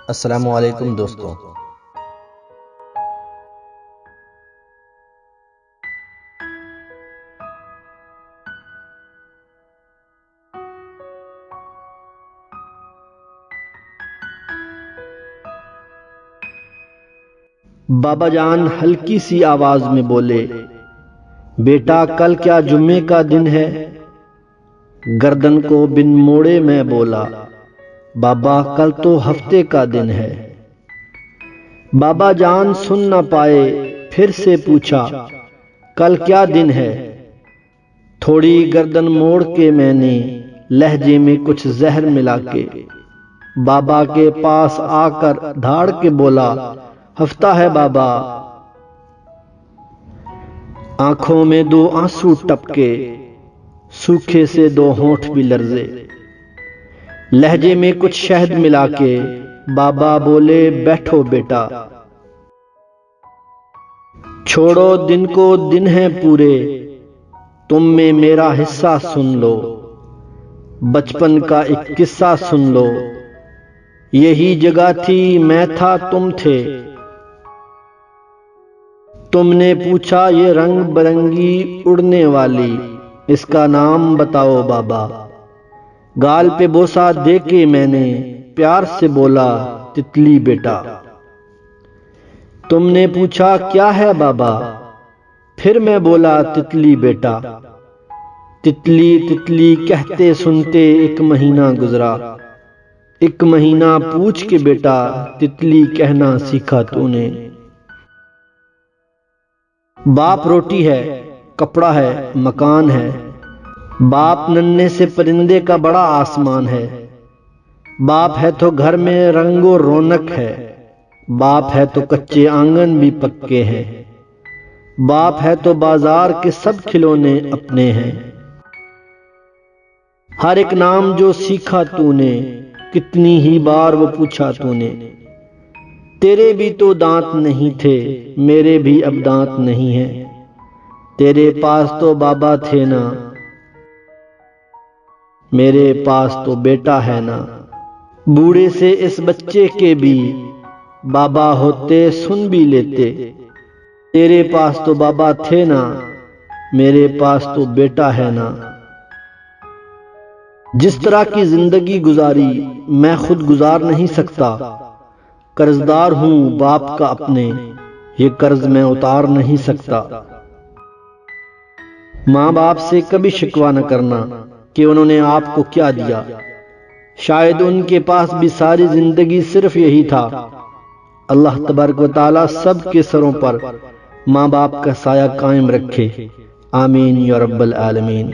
अस्सलामुअलैकुम दोस्तों। बाबा जान हल्की सी आवाज में बोले, बेटा कल क्या जुम्मे का दिन है? गर्दन को बिन मोड़े मैं बोला, बाबा कल तो हफ्ते का दिन है। बाबा जान सुन न पाए, फिर से पूछा, कल क्या दिन है? थोड़ी गर्दन मोड़ के मैंने लहजे में कुछ जहर मिला के बाबा के पास आकर धाड़ के बोला, हफ्ता है बाबा। आंखों में दो आंसू टपके, सूखे से दो होंठ भी लर्जे। लहजे में कुछ शहद मिला के बाबा बोले, बैठो बेटा। छोड़ो दिन को दिन है पूरे, तुम में मेरा हिस्सा सुन लो। बचपन का एक किस्सा सुन लो, यही जगह थी मैं था तुम थे। तुमने पूछा ये रंग बिरंगी उड़ने वाली, इसका नाम बताओ बाबा। गाल पे बोसा दे के मैंने प्यार से बोला, तितली बेटा। तुमने पूछा क्या है बाबा, फिर मैं बोला, तितली बेटा। तितली तितली कहते सुनते एक महीना गुजरा। एक महीना पूछ के बेटा, तितली कहना सीखा तूने। बाप रोटी है, कपड़ा है, मकान है। बाप नन्हे से परिंदे का बड़ा आसमान है। बाप है तो घर में रंगो रौनक है। बाप है तो कच्चे आंगन भी पक्के हैं। बाप है तो बाजार के सब खिलौने अपने हैं। हर एक नाम जो सीखा तूने, कितनी ही बार वो पूछा तूने। तेरे भी तो दांत नहीं थे, मेरे भी अब दांत नहीं है। तेरे पास तो बाबा थे ना, मेरे पास तो बेटा है ना। बूढ़े से इस बच्चे के भी बाबा होते सुन भी लेते। तेरे पास तो बाबा थे ना, मेरे पास तो बेटा है ना। जिस तरह की जिंदगी गुजारी मैं खुद गुजार नहीं सकता। कर्जदार हूं बाप का अपने, ये कर्ज मैं उतार नहीं सकता। माँ बाप से कभी शिकवा न करना कि उन्होंने आपको क्या दिया। शायद उनके पास भी सारी जिंदगी सिर्फ यही था। अल्लाह तबारक व तआला सब के सरों पर माँ बाप का साया कायम रखे। आमीन या रब्बल आलमीन।